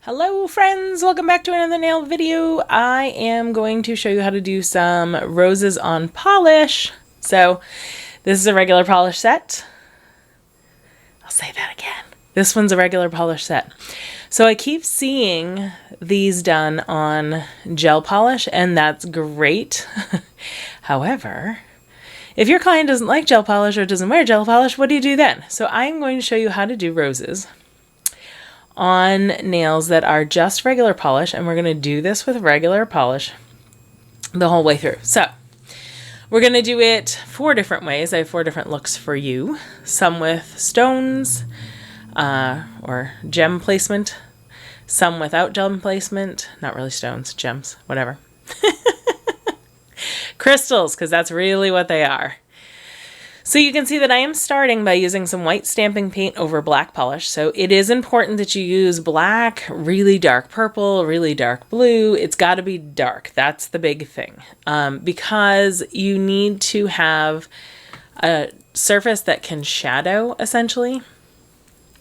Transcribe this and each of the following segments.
Hello friends, welcome back to another nail video. I am going to show you how to do some roses on polish. So this is a regular polish set. I'll say that again. This one's a regular polish set. So I keep seeing these done on gel polish and that's great. However, if your client doesn't like gel polish or doesn't wear gel polish, what do you do then? So I'm going to show you how to do roses on nails that are just regular polish, and we're going to do this with regular polish the whole way through. So we're going to do it 4 different ways. I have 4 different looks for you. Some with stones or gem placement, some without gem placement, not really stones, gems, whatever. Crystals, because that's really what they are. So you can see that I am starting by using some white stamping paint over black polish. So it is important that you use black, really dark purple, really dark blue. It's got to be dark. That's the big thing. Because you need to have a surface that can shadow, essentially,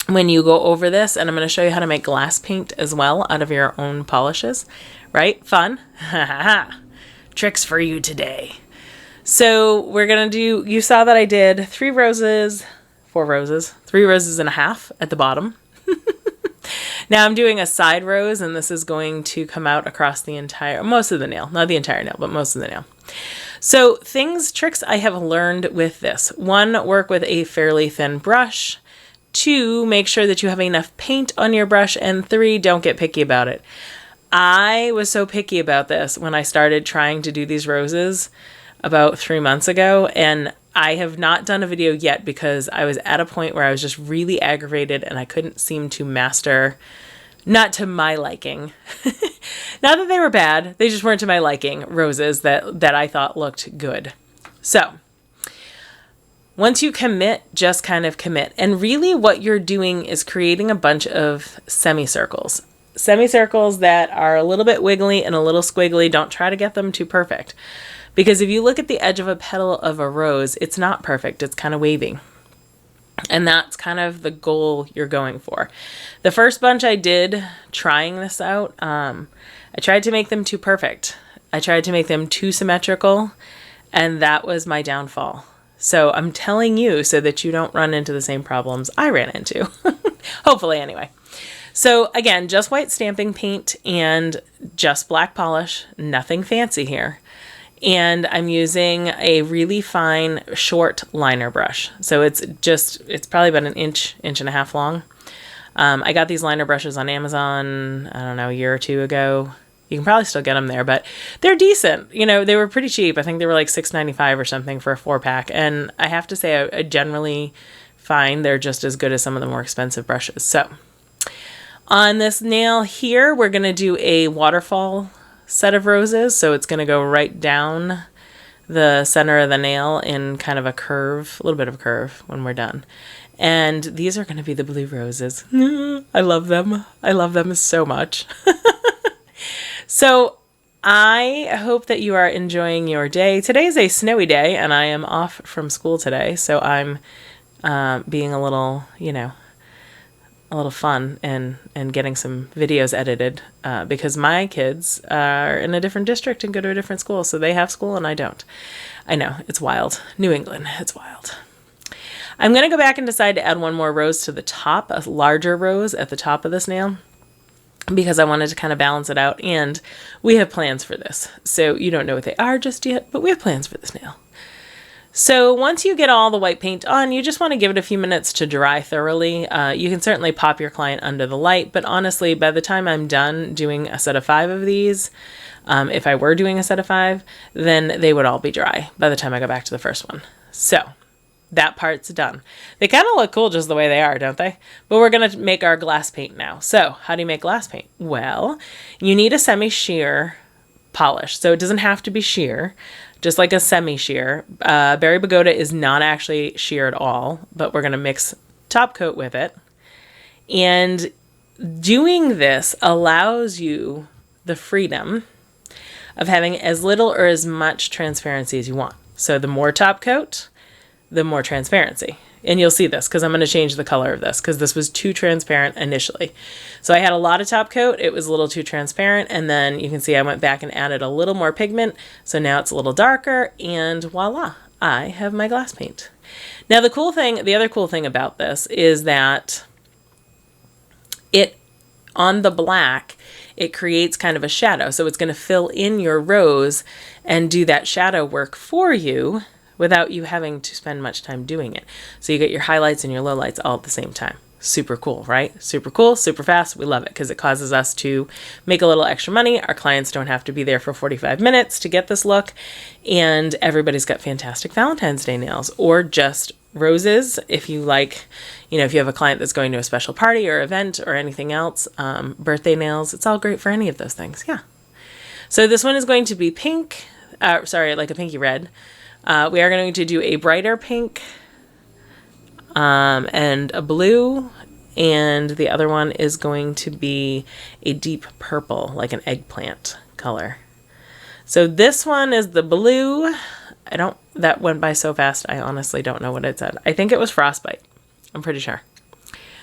when you go over this. And I'm going to show you how to make glass paint as well out of your own polishes. Right? Fun? Tricks for you today. So we're going to do, you saw that I did 4 roses, 3 roses and a half at the bottom. Now I'm doing a side rose, and this is going to come out across the entire, most of the nail, not the entire nail, but most of the nail. So tricks I have learned with this. 1, work with a fairly thin brush. 2, make sure that you have enough paint on your brush. And 3, don't get picky about it. I was so picky about this when I started trying to do these roses about 3 months ago, and I have not done a video yet because I was at a point where I was just really aggravated and I couldn't seem to master, not to my liking, not that they were bad, they just weren't to my liking, roses that I thought looked good. So once you commit, just kind of commit. And really what you're doing is creating a bunch of semicircles. Semicircles that are a little bit wiggly and a little squiggly. Don't try to get them too perfect. Because if you look at the edge of a petal of a rose, it's not perfect. It's kind of wavy. And that's kind of the goal you're going for. The first bunch I did trying this out, I tried to make them too perfect. I tried to make them too symmetrical, and that was my downfall. So I'm telling you so that you don't run into the same problems I ran into. Hopefully, anyway. So again, just white stamping paint and just black polish. Nothing fancy here. And I'm using a really fine short liner brush. So it's probably about an inch and a half long. I got these liner brushes on Amazon, I don't know, a year or 2 ago. You can probably still get them there, but they're decent. You know, they were pretty cheap. I think they were like $6.95 or something for a 4-pack. And I have to say, I generally find they're just as good as some of the more expensive brushes. So on this nail here, we're going to do a waterfall set of roses. So it's going to go right down the center of the nail in kind of a curve, a little bit of a curve when we're done. And these are going to be the blue roses. I love them. I love them so much. So I hope that you are enjoying your day. Today is a snowy day and I am off from school today. So I'm being a little, a little fun and getting some videos edited because my kids are in a different district and go to a different school. So they have school and I don't. I know, it's wild. New England, it's wild. I'm going to go back and decide to add 1 more rose to the top, a larger rose at the top of this nail, because I wanted to kind of balance it out. And we have plans for this. So you don't know what they are just yet, but we have plans for this nail. So once you get all the white paint on, you just want to give it a few minutes to dry thoroughly. You can certainly pop your client under the light, but honestly, by the time I'm done doing a set of 5 of these, if I were doing a set of 5, then they would all be dry by the time I go back to the first one. So that part's done. They kind of look cool just the way they are, don't they? But we're going to make our glass paint now. So how do you make glass paint? Well, you need a semi-sheer polish. So it doesn't have to be sheer, just like a semi-sheer. Berry Pagoda is not actually sheer at all, but we're going to mix top coat with it. And doing this allows you the freedom of having as little or as much transparency as you want. So the more top coat, the more transparency. And you'll see this because I'm going to change the color of this because this was too transparent initially. So I had a lot of top coat. It was a little too transparent. And then you can see I went back and added a little more pigment. So now it's a little darker, and voila, I have my glass paint. Now the other cool thing about this is that on the black, it creates kind of a shadow. So it's going to fill in your rose and do that shadow work for you without you having to spend much time doing it. So you get your highlights and your lowlights all at the same time. Super cool, right? Super cool, super fast. We love it because it causes us to make a little extra money. Our clients don't have to be there for 45 minutes to get this look. And everybody's got fantastic Valentine's Day nails, or just roses. If you like, if you have a client that's going to a special party or event or anything else, birthday nails, it's all great for any of those things. Yeah. So this one is going to be pink, like a pinky red. We are going to do a brighter pink, and a blue, and the other one is going to be a deep purple, like an eggplant color. So this one is the blue. That went by so fast, I honestly don't know what it said. I think it was Frostbite. I'm pretty sure.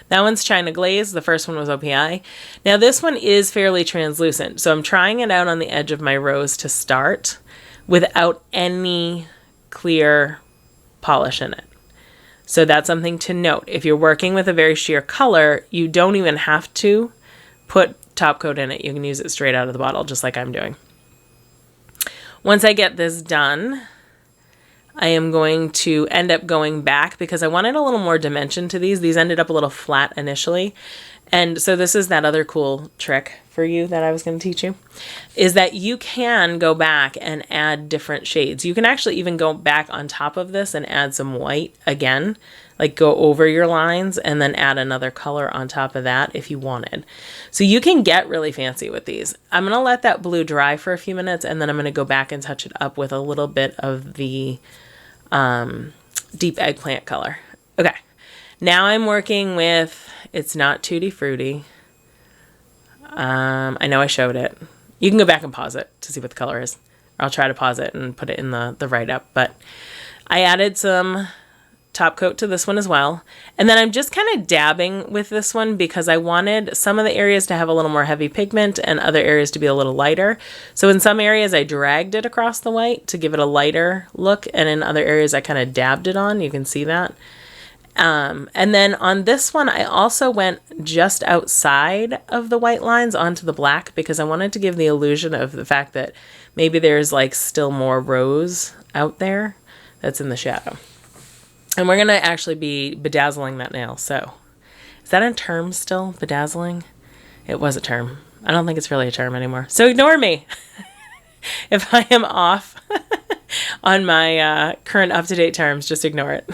That one's China Glaze. The first one was OPI. Now this one is fairly translucent, so I'm trying it out on the edge of my rose to start without any clear polish in it. So that's something to note. If you're working with a very sheer color, you don't even have to put top coat in it. You can use it straight out of the bottle, just like I'm doing. Once I get this done, I am going to end up going back because I wanted a little more dimension to these. These ended up a little flat initially. And so this is that other cool trick for you that I was going to teach you, is that you can go back and add different shades. You can actually even go back on top of this and add some white again, like go over your lines and then add another color on top of that if you wanted. So you can get really fancy with these. I'm going to let that blue dry for a few minutes, and then I'm going to go back and touch it up with a little bit of the deep eggplant color. Okay. Now I'm working with, it's not Tutti Frutti. I know I showed it. You can go back and pause it to see what the color is. Or I'll try to pause it and put it in the write-up. But I added some top coat to this one as well. And then I'm just kind of dabbing with this one because I wanted some of the areas to have a little more heavy pigment and other areas to be a little lighter. So in some areas I dragged it across the white to give it a lighter look. And in other areas I kind of dabbed it on. You can see that. And then on this one, I also went just outside of the white lines onto the black because I wanted to give the illusion of the fact that maybe there's like still more rose out there that's in the shadow. And we're going to actually be bedazzling that nail. So is that a term still, bedazzling? It was a term. I don't think it's really a term anymore. So ignore me if I am off on my current up-to-date terms. Just ignore it.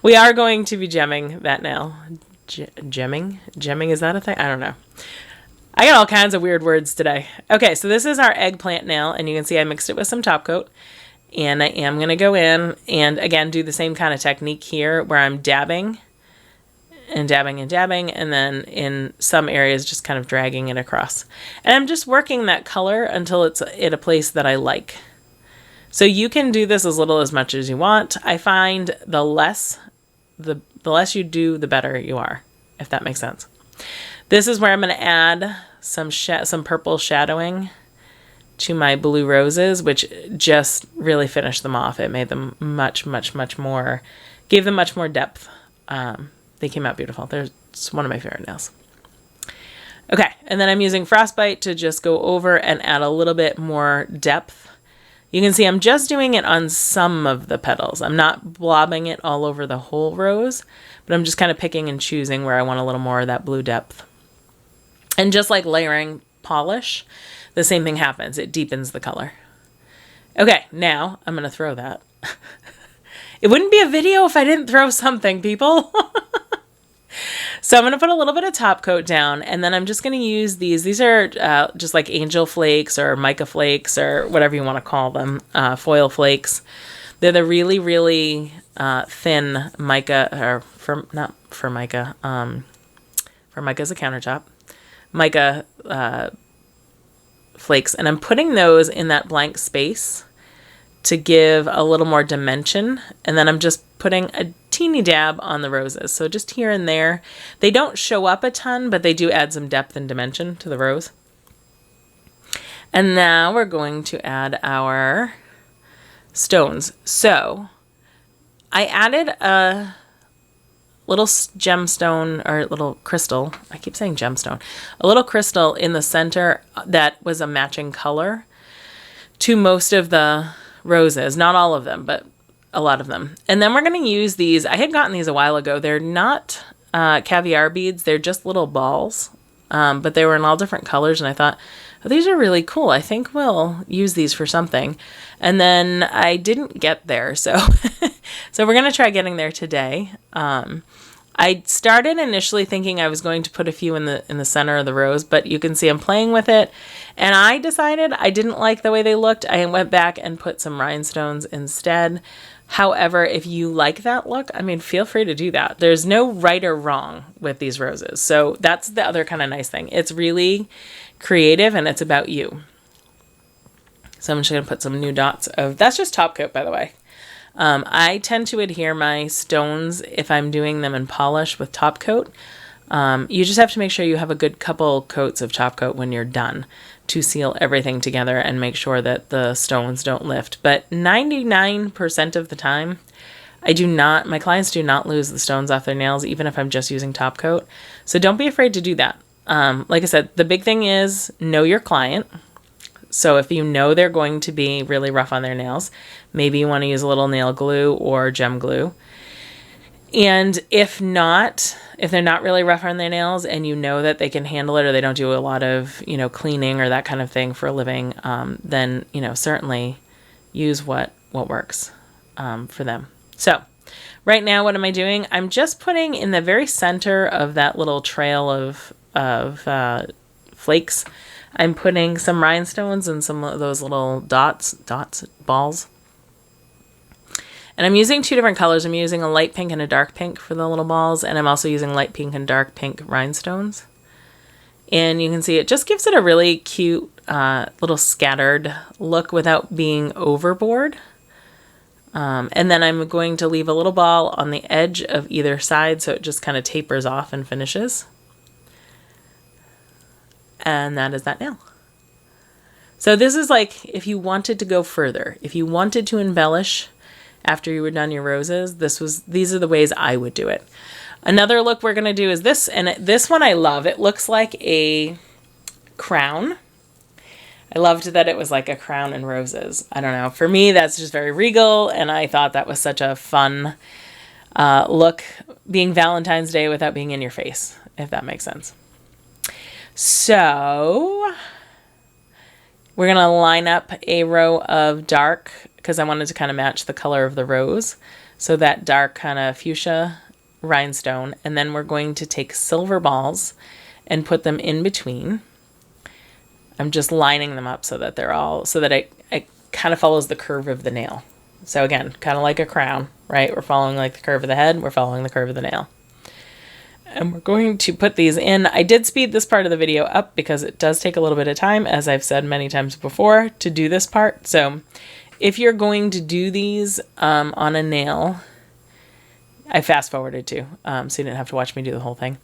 We are going to be gemming that nail. Gemming? Gemming, is that a thing? I don't know. I got all kinds of weird words today. Okay, so this is our eggplant nail, and you can see I mixed it with some top coat. And I am going to go in and, again, do the same kind of technique here where I'm dabbing and dabbing and dabbing, and then in some areas just kind of dragging it across. And I'm just working that color until it's at a place that I like. So you can do this as little as much as you want. I find the less you do, the better you are, if that makes sense. This is where I'm going to add some purple shadowing to my blue roses, which just really finished them off. It made them much, much, much more, gave them much more depth. They came out beautiful. It's one of my favorite nails. Okay, and then I'm using Frostbite to just go over and add a little bit more depth. You can see I'm just doing it on some of the petals. I'm not blobbing it all over the whole rose, but I'm just kind of picking and choosing where I want a little more of that blue depth. And just like layering polish, the same thing happens. It deepens the color. Okay, now I'm going to throw that. It wouldn't be a video if I didn't throw something, people. So I'm going to put a little bit of top coat down, and then I'm just going to use these. These are just like angel flakes or mica flakes or whatever you want to call them, foil flakes. They're the really, really thin mica, or not Formica. Formica is a countertop. Mica flakes, and I'm putting those in that blank space to give a little more dimension. And then I'm just putting a teeny dab on the roses. So just here and there. They don't show up a ton, but they do add some depth and dimension to the rose. And now we're going to add our stones. So I added a little gemstone or little crystal. I keep saying gemstone. A little crystal in the center that was a matching color to most of the roses. Not all of them, but a lot of them. And then we're going to use these. I had gotten these a while ago. They're not caviar beads. They're just little balls. But they were in all different colors. And I thought, oh, these are really cool. I think we'll use these for something. And then I didn't get there. So, so we're going to try getting there today. I started initially thinking I was going to put a few in the center of the rose, but you can see I'm playing with it. And I decided I didn't like the way they looked. I went back and put some rhinestones instead. However, if you like that look, I mean, feel free to do that. There's no right or wrong with these roses. So that's the other kind of nice thing. It's really creative and it's about you. So I'm just going to put some new dots of, that's just top coat, by the way. I tend to adhere my stones if I'm doing them in polish with top coat. You just have to make sure you have a good couple coats of top coat when you're done to seal everything together and make sure that the stones don't lift. But 99% of the time, my clients do not lose the stones off their nails, even if I'm just using top coat. So don't be afraid to do that. Like I said, the big thing is know your client. So if you know they're going to be really rough on their nails, maybe you want to use a little nail glue or gem glue. And if they're not really rough on their nails and you know that they can handle it or they don't do a lot of, cleaning or that kind of thing for a living, then, certainly use what works for them. So right now, what am I doing? I'm just putting in the very center of that little trail of flakes. I'm putting some rhinestones and some of those little balls. And I'm using two different colors. I'm using a light pink and a dark pink for the little balls. And I'm also using light pink and dark pink rhinestones. And you can see it just gives it a really cute little scattered look without being overboard. And then I'm going to leave a little ball on the edge of either side so it just kind of tapers off and finishes. And that is that nail. So this is like if you wanted to go further, if you wanted to embellish after you were done your roses, these are the ways I would do it. Another look we're going to do is this, and this one I love. It looks like a crown. I loved that it was like a crown and roses. I don't know. For me, that's just very regal, and I thought that was such a fun look, being Valentine's Day without being in your face, if that makes sense. So we're going to line up a row of dark, because I wanted to kind of match the color of the rose. So that dark kind of fuchsia rhinestone. And then we're going to take silver balls and put them in between. I'm just lining them up so that it kind of follows the curve of the nail. So again, kind of like a crown, right? We're following like the curve of the head. We're following the curve of the nail. And we're going to put these in. I did speed this part of the video up because it does take a little bit of time, as I've said many times before, to do this part. So if you're going to do these on a nail, I fast forwarded too, so you didn't have to watch me do the whole thing.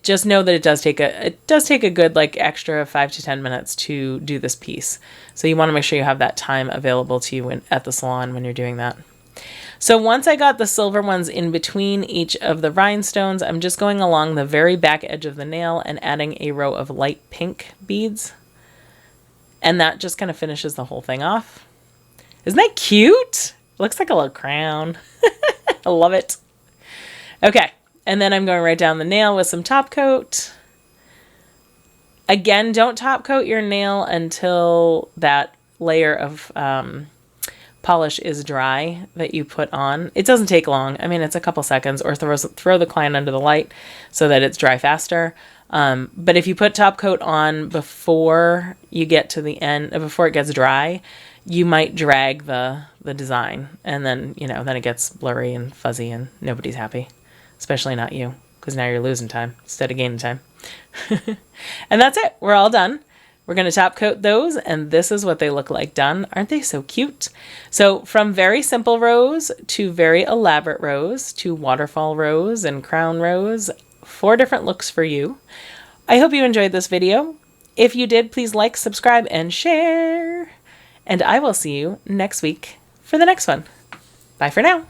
Just know that it does take a good extra 5 to 10 minutes to do this piece. So you want to make sure you have that time available to you at the salon when you're doing that. So once I got the silver ones in between each of the rhinestones, I'm just going along the very back edge of the nail and adding a row of light pink beads. And that just kind of finishes the whole thing off. Isn't that cute? Looks like a little crown. I love it. Okay, and then I'm going right down the nail with some top coat. Again, don't top coat your nail until that layer of polish is dry that you put on. It doesn't take long. I mean, it's a couple seconds, or throw the client under the light so that it's dry faster. But if you put top coat on before you get to the end, before it gets dry, you might drag the design, and then, then it gets blurry and fuzzy and nobody's happy, especially not you, because now you're losing time instead of gaining time. And that's it. We're all done. We're going to top coat those, and this is what they look like done. Aren't they so cute? So from very simple rose to very elaborate rose to waterfall rose and crown rose, 4 different looks for you. I hope you enjoyed this video. If you did, please like, subscribe, and share. And I will see you next week for the next one. Bye for now.